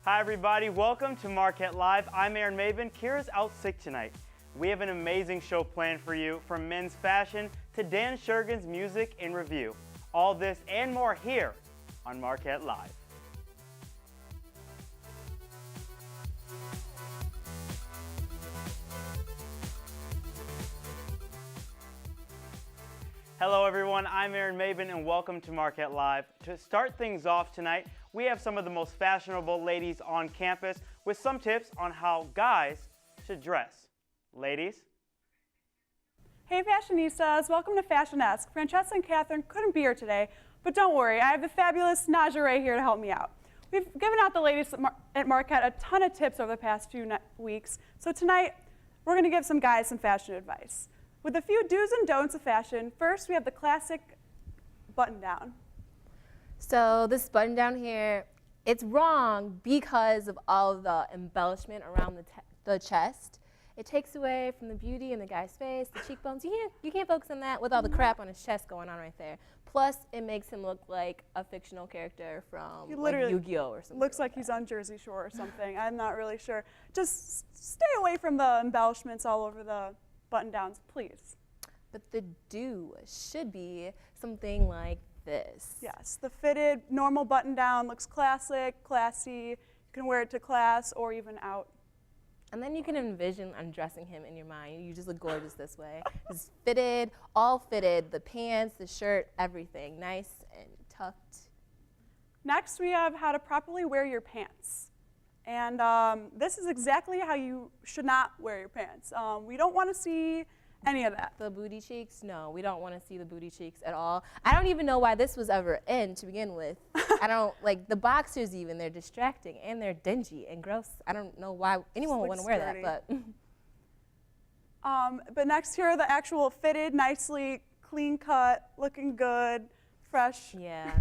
Hi everybody, welcome to Marquette Live. I'm Aaron Maven. Kira's out sick tonight. We have an amazing show planned for you, from men's fashion to Dan Shergan's music in review. All this and more here on Marquette Live. Hello everyone, I'm Aaron Maven and welcome to Marquette Live. To start things off tonight, we have some of the most fashionable ladies on campus with some tips on how guys should dress. Ladies? Hey fashionistas, welcome to Fashion-esque. Francesca and Catherine couldn't be here today, but don't worry, I have the fabulous Naja Ray here to help me out. We've given out the ladies at Marquette a ton of tips over the past few weeks, so tonight we're going to give some guys some fashion advice. With a few do's and don'ts of fashion, first we have the classic button-down. So this button-down here, it's wrong because of all of the embellishment around the chest. It takes away from the beauty in the guy's face, the cheekbones. You can't focus on that with all the crap on his chest going on right there. Plus, it makes him look like a fictional character from like Yu-Gi-Oh! Or something. Looks like he's on Jersey Shore or something. I'm not really sure. Just stay away from the embellishments all over the button-downs, please. But the do should be something like this. Yes, the fitted, normal button-down looks classic, classy. You can wear it to class or even out. And then you can envision undressing him in your mind. You just look gorgeous this way. Just fitted, all fitted, the pants, the shirt, everything. Nice and tucked. Next, we have how to properly wear your pants. And this is exactly how you should not wear your pants. We don't want to see any of that. The booty cheeks? No, we don't want to see the booty cheeks at all. I don't even know why this was ever in to begin with. I don't, like the boxers even, they're distracting and they're dingy and gross. I don't know why anyone would want to wear that, but next here are the actual fitted, nicely clean cut, looking good, fresh. Yeah.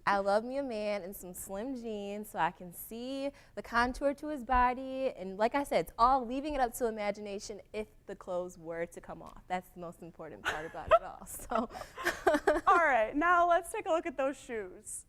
I love me a man in some slim jeans so I can see the contour to his body. And like I said, it's all leaving it up to imagination if the clothes were to come off. That's the most important part about it all. So. All right, now let's take a look at those shoes.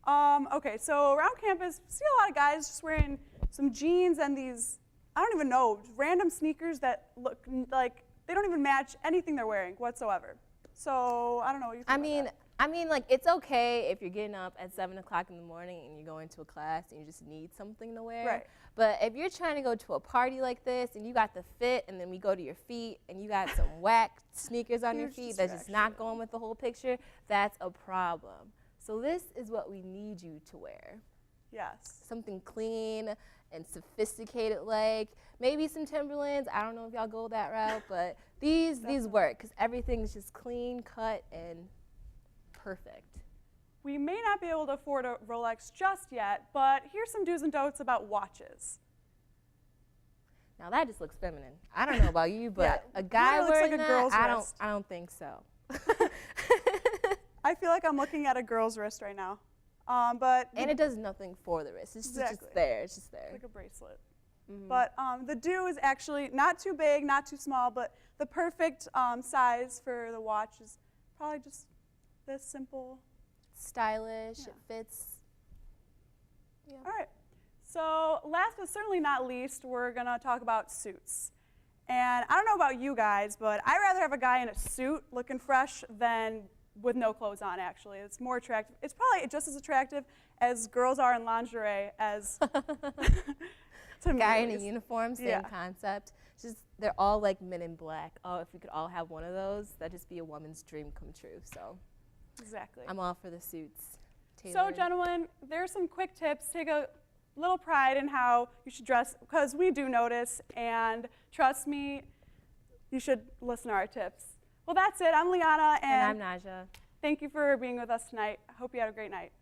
Okay, so around campus, we see a lot of guys just wearing some jeans and these, I don't even know, random sneakers that look like they don't even match anything they're wearing whatsoever. So I don't know what you think about that. I mean, like, it's okay if you're getting up at 7 o'clock in the morning and you're going to a class and you just need something to wear. Right. But if you're trying to go to a party like this and you got the fit and then we go to your feet and you got some whack sneakers on your feet that's just not going with the whole picture, that's a problem. So this is what we need you to wear. Yes. Something clean and sophisticated like. Maybe some Timberlands. I don't know if y'all go that route, but these work because everything's just clean, cut, and perfect. We may not be able to afford a Rolex just yet, but here's some do's and don'ts about watches. Now that just looks feminine. I don't know about you, but Yeah, a guy wearing like a that, girl's I don't think so. I feel like I'm looking at a girl's wrist right now. And it does nothing for the wrist. It's just there. It's just there. Like a bracelet. But the do is actually not too big, not too small, but the perfect size for the watch is probably just this simple. Stylish, Yeah. it fits. Yeah. All right. So last but certainly not least, we're going to talk about suits. And I don't know about you guys, but I'd rather have a guy in a suit looking fresh than with no clothes on, actually. It's more attractive. It's probably just as attractive as girls are in lingerie as to me. Guy in a uniform, same Yeah. concept. Just they're all like Men in Black. Oh, if we could all have one of those, that'd just be a woman's dream come true. So Exactly. I'm all for the suits. So, Tailored. gentlemen, there's some quick tips. Take a little pride in how you should dress, because we do notice, and trust me, you should listen to our tips. Well, that's it. I'm Liana, And I'm Naja. thank you for being with us tonight. I hope you had a great night.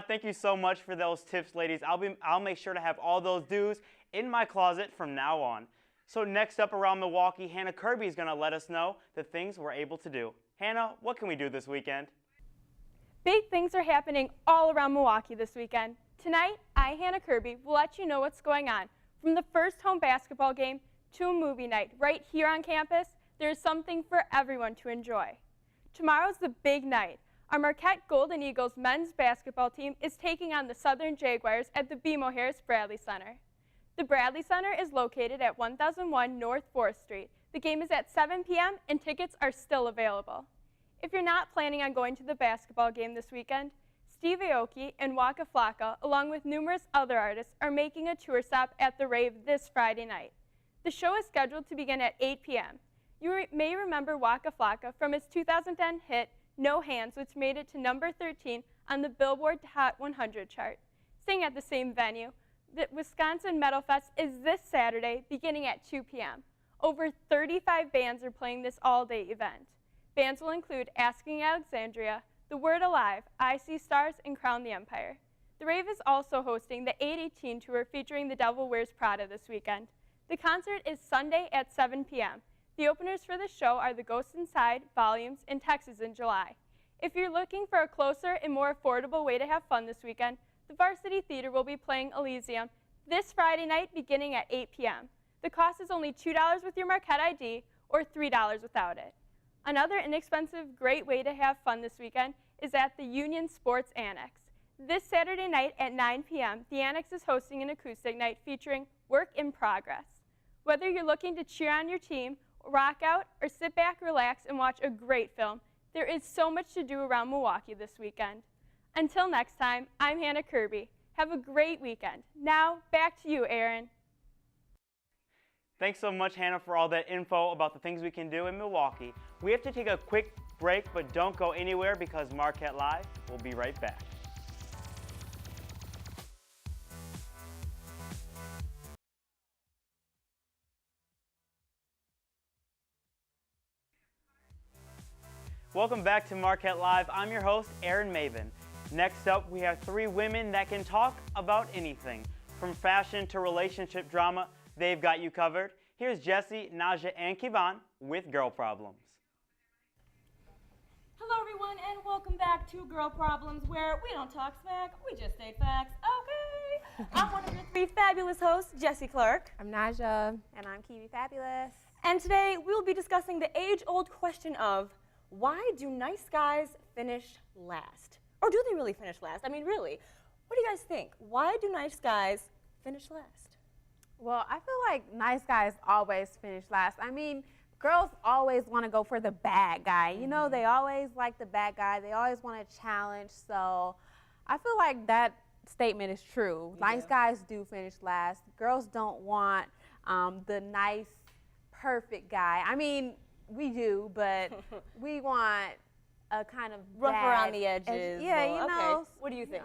Thank you so much for those tips, ladies. I'll make sure to have all those do's in my closet from now on. So next up around Milwaukee, Hannah Kirby is going to let us know the things we're able to do. Hannah, what can we do this weekend? Big things are happening all around Milwaukee this weekend. Tonight, I, Hannah Kirby, will let you know what's going on. From the first home basketball game to a movie night right here on campus, there's something for everyone to enjoy. Tomorrow's the big night. Our Marquette Golden Eagles men's basketball team is taking on the Southern Jaguars at the BMO Harris Bradley Center. The Bradley Center is located at 1001 North 4th Street. The game is at 7 p.m. and tickets are still available. If you're not planning on going to the basketball game this weekend, Steve Aoki and Waka Flocka, along with numerous other artists, are making a tour stop at the rave this Friday night. The show is scheduled to begin at 8 p.m. You may remember Waka Flocka from his 2010 hit, No Hands, which made it to number 13 on the Billboard Hot 100 chart. Staying at the same venue, the Wisconsin Metal Fest is this Saturday, beginning at 2 p.m. Over 35 bands are playing this all-day event. Bands will include Asking Alexandria, The Word Alive, I See Stars, and Crown the Empire. The rave is also hosting the 818 tour featuring The Devil Wears Prada this weekend. The concert is Sunday at 7 p.m. The openers for the show are The Ghost Inside, Volumes, and Texas in July. If you're looking for a closer and more affordable way to have fun this weekend, the Varsity Theater will be playing Elysium this Friday night beginning at 8 p.m. The cost is only $2 with your Marquette ID or $3 without it. Another inexpensive, great way to have fun this weekend is at the Union Sports Annex. This Saturday night at 9 p.m., the Annex is hosting an acoustic night featuring Work in Progress. Whether you're looking to cheer on your team, rock out, or sit back, relax, and watch a great film, there is so much to do around Milwaukee this weekend. Until next time, I'm Hannah Kirby. Have a great weekend. Now, back to you, Aaron. Thanks so much, Hannah, for all that info about the things we can do in Milwaukee. We have to take a quick break, but don't go anywhere because Marquette Live will be right back. Welcome back to Marquette Live. I'm your host, Aaron Maven. Next up, we have three women that can talk about anything. From fashion to relationship drama, they've got you covered. Here's Jessie, Naja, and Kivan with Girl Problems. Hello everyone and welcome back to Girl Problems, where we don't talk smack, we just state facts, okay? I'm one of your three fabulous hosts, Jessie Clark. I'm Naja. And I'm Kiwi Fabulous. And today we will be discussing the age-old question of, why do nice guys finish last? Or do they really finish last? I mean, really, what do you guys think? Why do nice guys finish last? Well, I feel like nice guys always finish last. I mean, girls always want to go for the bad guy. You know, they always like the bad guy. They always want to challenge. So I feel like that statement is true. Nice guys do finish last. Girls don't want the nice, perfect guy. I mean, we do, but we want a kind of rough bad around the edges. Yeah, well, you know. Okay. What do you think?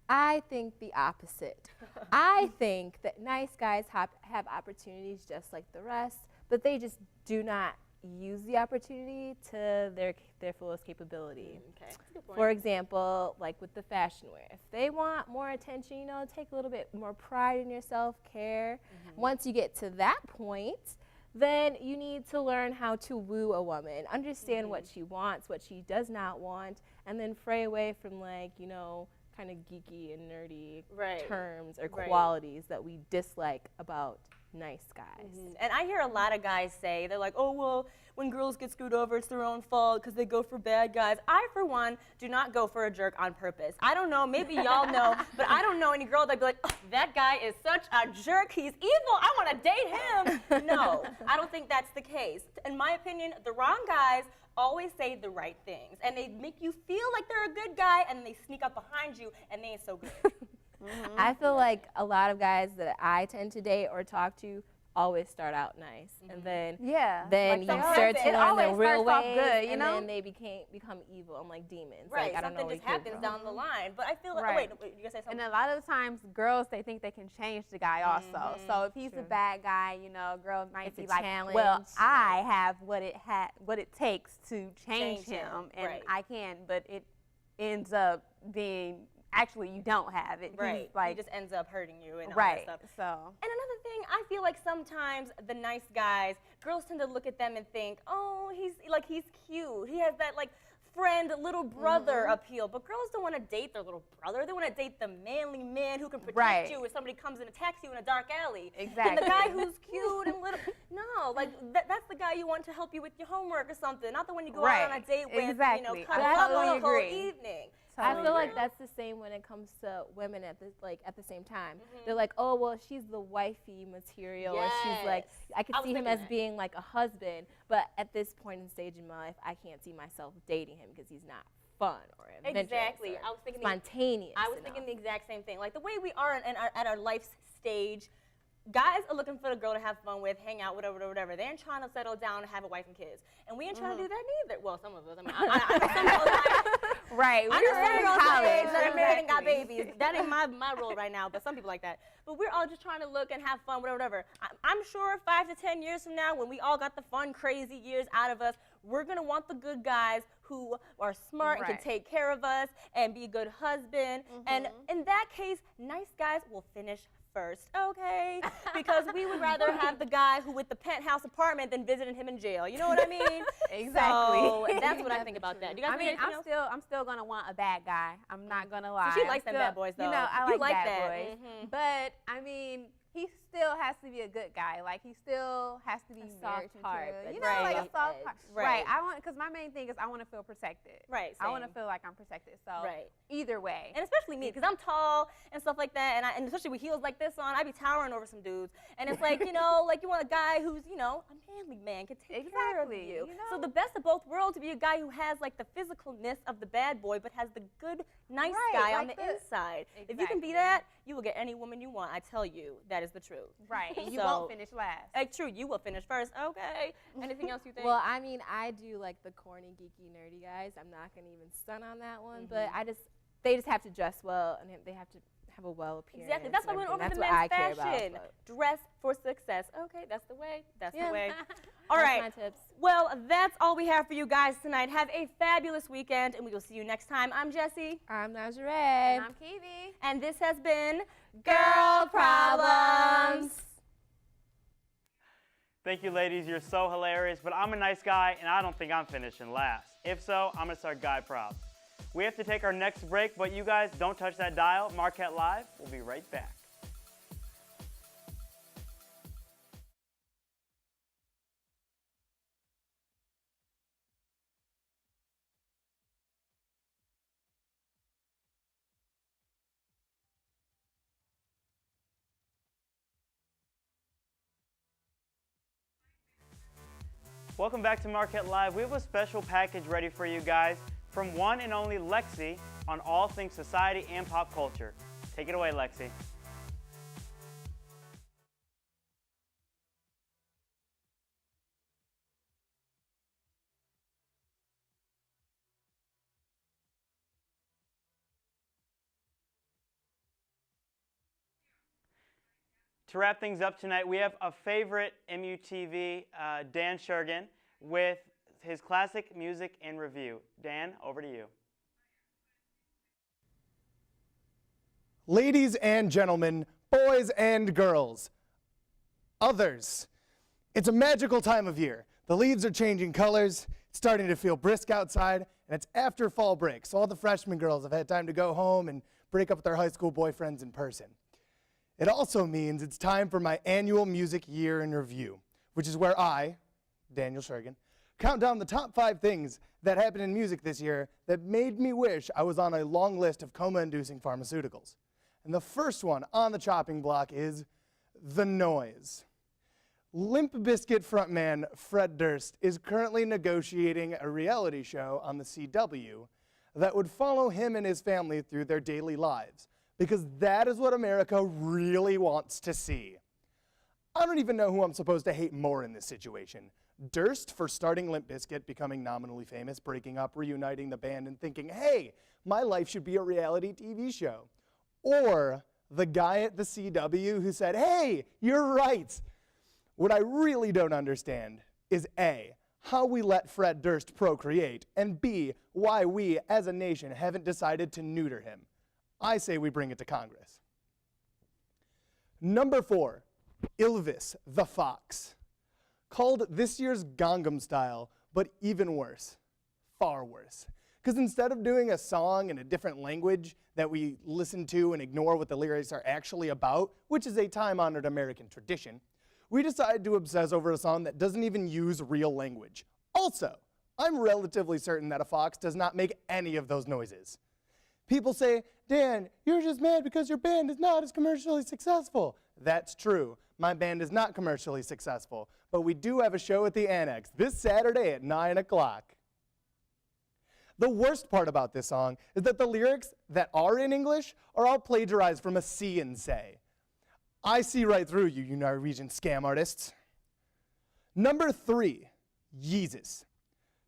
I think the opposite. I think that nice guys have opportunities just like the rest, but they just do not use the opportunity to their fullest capability. Okay, that's a good point. For example, like with the fashion wear, if they want more attention, you know, take a little bit more pride in your self-care. Once you get to that point, then you need to learn how to woo a woman, understand what she wants, what she does not want, and then fray away from, like, you know, kind of geeky and nerdy terms or qualities that we dislike about nice guys. And I hear a lot of guys say, they're like, oh, well, when girls get screwed over, it's their own fault because they go for bad guys. I, for one, do not go for a jerk on purpose. I don't know, maybe y'all know, but I don't know any girl that'd be like, oh, that guy is such a jerk, he's evil, I want to date him. No, I don't think that's the case. In my opinion, the wrong guys always say the right things, and they make you feel like they're a good guy, and then they sneak up behind you, and they ain't so good. I feel like a lot of guys that I tend to date or talk to always start out nice, and then like you some start to it learn their always real starts off ways, good, you and know? then they become evil and like demons. Right, Like, I don't know something where just you came happens from. down the line. But I feel like, Right. oh, wait, you gonna say something? And a lot of the times, girls, they think they can change the guy also. So if he's the bad guy, you know, girl might It's be a like, challenge. well, I have what it takes to change him, and right. I can, but it ends up being, actually, you don't have it. Right, He's like, he just ends up hurting you and all that right, stuff. so. And another thing, I feel like sometimes the nice guys, girls tend to look at them and think, oh, he's cute. He has that like friend, little brother appeal. But girls don't want to date their little brother. They want to date the manly man who can protect you if somebody comes and attacks you in a dark alley. Exactly. And the guy who's cute and little. No, like that's the guy you want to help you with your homework or something. Not the one you go out on a date with, Exactly. you know, cuddle up totally the whole agree. evening. I feel like that's the same when it comes to women at the same time. They're like, oh well, she's the wifey material, or she's like, I could see him as being like a husband, but at this point in stage in my life, I can't see myself dating him because he's not fun or adventurous. Exactly. Or I was thinking spontaneous. I was thinking the exact same thing. Like the way we are at our life stage. Guys are looking for a girl to have fun with, hang out, whatever. They ain't trying to settle down and have a wife and kids. And we ain't trying to do that neither. Well, some of us. I mean, I know some girls like, Right. I know some girls college. that are married and got babies. That ain't my role right now, but some people like that. But we're all just trying to look and have fun, whatever. I'm sure 5 to 10 years from now, when we all got the fun, crazy years out of us, we're going to want the good guys who are smart and can take care of us and be a good husband. And in that case, nice guys will finish first, okay? Because we would rather have the guy who with the penthouse apartment than visiting him in jail. You know what I mean? Exactly. So that's what I think about that. Do you guys think anything else? I'm still gonna want a bad guy. I'm not gonna lie. So she likes them bad boys, though. You know, I You like like bad that. boys. But I mean, he still has to be a good guy. Like he still has to be soft marriage heart, material. but You know, like a right. soft heart. Right. I want, because my main thing is I want to feel protected. Right, I want to same. feel like I'm protected. So Right. either way. And especially me, because I'm tall and stuff like that, and especially with heels like this on, I be towering over some dudes. And it's like, you know, like you want a guy who's, you know, a manly man, can take care of Exactly, you. you So know? the best of both worlds to be a guy who has like the physicalness of the bad boy, but has the good, nice Right, guy on like the this. inside. If you can be Exactly. that, you will get any woman you want. I tell you, that is the truth. Right. And you So- won't finish last. Like, true, you will finish first. Okay. Anything else you think? Well, I mean, I do like the corny, geeky, nerdy guys. I'm not gonna even stun on that one, but they just have to dress well and they have to have a well appearance. Exactly. That's why and we went over everything. the That's men's what I care fashion. about, but- Dress for success. Okay, that's the way. That's Yeah. the way. All That's right. my tips. Well, that's all we have for you guys tonight. Have a fabulous weekend, and we will see you next time. I'm Jessie. I'm Najee. And I'm Kiwi. And this has been Girl Problems. Thank you, ladies. You're so hilarious, but I'm a nice guy, and I don't think I'm finishing last. If so, I'm going to start guy props. We have to take our next break, but you guys don't touch that dial. Marquette Live. We'll be right back. Welcome back to Marquette Live. We have a special package ready for you guys from one and only Lexi on all things society and pop culture. Take it away, Lexi. To wrap things up tonight, we have a favorite MUTV, Dan Shergan, with his classic music and review. Dan, over to you. Ladies and gentlemen, boys and girls, others, it's a magical time of year. The leaves are changing colors, it's starting to feel brisk outside, and it's after fall break, so all the freshman girls have had time to go home and break up with their high school boyfriends in person. It also means it's time for my annual music year in review, which is where I, Daniel Shergan, count down the top 5 things that happened in music this year that made me wish I was on a long list of coma-inducing pharmaceuticals. And the first one on the chopping block is The Noise. Limp Bizkit frontman Fred Durst is currently negotiating a reality show on the CW that would follow him and his family through their daily lives, because that is what America really wants to see. I don't even know who I'm supposed to hate more in this situation. Durst for starting Limp Bizkit, becoming nominally famous, breaking up, reuniting the band, and thinking, hey, my life should be a reality TV show. Or the guy at the CW who said, hey, you're right. What I really don't understand is A, how we let Fred Durst procreate, and B, why we as a nation haven't decided to neuter him. I say we bring it to Congress. Number 4, Ylvis the Fox. Called this year's Gangnam Style, but even worse, far worse. Because instead of doing a song in a different language that we listen to and ignore what the lyrics are actually about, which is a time-honored American tradition, we decided to obsess over a song that doesn't even use real language. Also, I'm relatively certain that a fox does not make any of those noises. People say, Dan, you're just mad because your band is not as commercially successful. That's true. My band is not commercially successful, but we do have a show at the Annex this Saturday at 9 o'clock. The worst part about this song is that the lyrics that are in English are all plagiarized from a See and Say. I see right through you, you Norwegian scam artists. Number 3, Yeezus.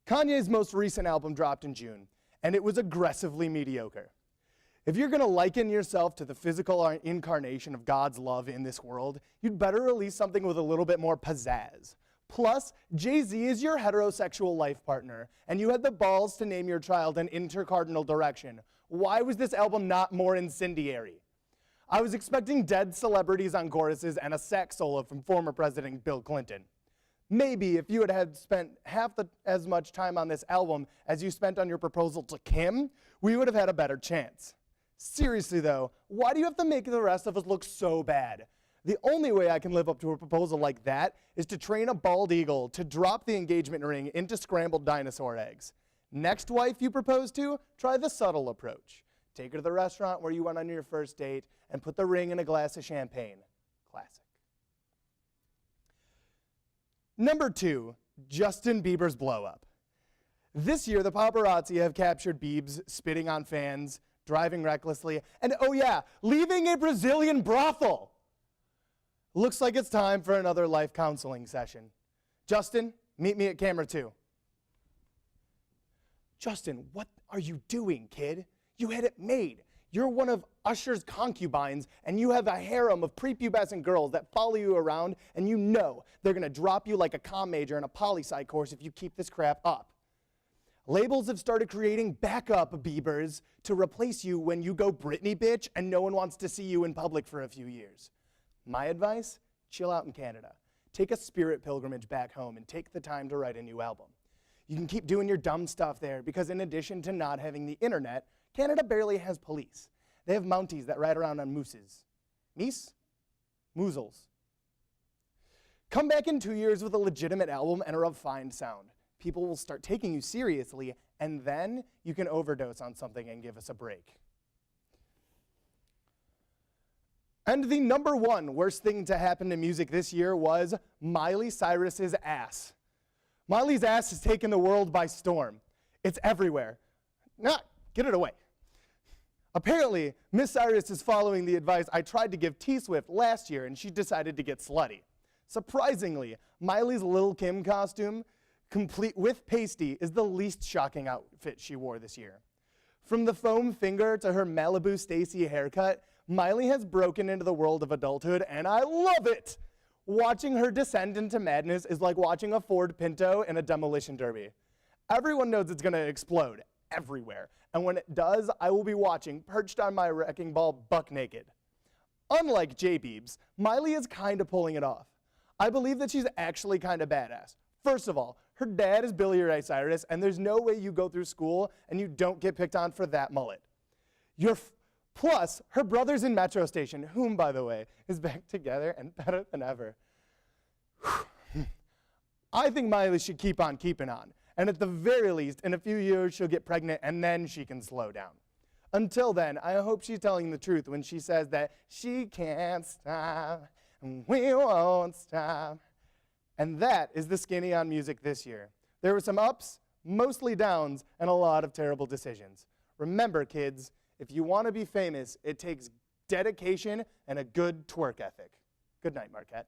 Kanye's most recent album dropped in June, and it was aggressively mediocre. If you're gonna liken yourself to the physical incarnation of God's love in this world, you'd better release something with a little bit more pizzazz. Plus, Jay-Z is your heterosexual life partner, and you had the balls to name your child an intercardinal direction. Why was this album not more incendiary? I was expecting dead celebrities on choruses and a sax solo from former President Bill Clinton. Maybe if you had spent half as much time on this album as you spent on your proposal to Kim, we would have had a better chance. Seriously though, why do you have to make the rest of us look so bad? The only way I can live up to a proposal like that is to train a bald eagle to drop the engagement ring into scrambled dinosaur eggs. Next wife you propose to, try the subtle approach. Take her to the restaurant where you went on your first date and put the ring in a glass of champagne. Classic. Number 2, Justin Bieber's blow up. This year, the paparazzi have captured Biebs spitting on fans, driving recklessly, and oh yeah, leaving a Brazilian brothel. Looks like it's time for another life counseling session. Justin, meet me at camera 2. Justin, what are you doing, kid? You had it made. You're one of Usher's concubines, and you have a harem of prepubescent girls that follow you around, and you know they're gonna drop you like a comm major in a poli-sci course if you keep this crap up. Labels have started creating backup Biebers to replace you when you go Britney bitch and no one wants to see you in public for a few years. My advice, chill out in Canada. Take a spirit pilgrimage back home and take the time to write a new album. You can keep doing your dumb stuff there because in addition to not having the internet, Canada barely has police. They have Mounties that ride around on mooses. Meese? Moozles. Come back in 2 years with a legitimate album and a refined sound. People will start taking you seriously, and then you can overdose on something and give us a break. And the number 1 worst thing to happen to music this year was Miley Cyrus's ass. Miley's ass has taken the world by storm. It's everywhere. Nah, get it away. Apparently, Miss Cyrus is following the advice I tried to give T-Swift last year, and she decided to get slutty. Surprisingly, Miley's Lil' Kim costume, complete with pasty, is the least shocking outfit she wore this year. From the foam finger to her Malibu Stacy haircut, Miley has broken into the world of adulthood, and I love it! Watching her descend into madness is like watching a Ford Pinto in a demolition derby. Everyone knows it's gonna explode everywhere, and when it does, I will be watching, perched on my wrecking ball buck naked. Unlike J-Beebs, Miley is kinda pulling it off. I believe that she's actually kinda badass. First of all, her dad is Billy Ray Cyrus, and there's no way you go through school and you don't get picked on for that mullet. Plus, her brother's in Metro Station, whom, by the way, is back together and better than ever. I think Miley should keep on keeping on, and at the very least, in a few years, she'll get pregnant and then she can slow down. Until then, I hope she's telling the truth when she says that she can't stop, and we won't stop. And that is the Skinny on Music this year. There were some ups, mostly downs, and a lot of terrible decisions. Remember, kids, if you want to be famous, it takes dedication and a good twerk ethic. Good night, Marquette.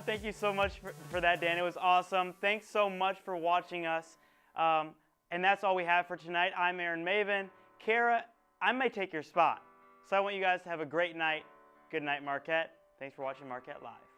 Thank you so much for that, Dan. It was awesome. Thanks so much for watching us. And that's all we have for tonight. I'm Aaron Maven. Kara, I might take your spot. So I want you guys to have a great night. Good night, Marquette. Thanks for watching Marquette Live.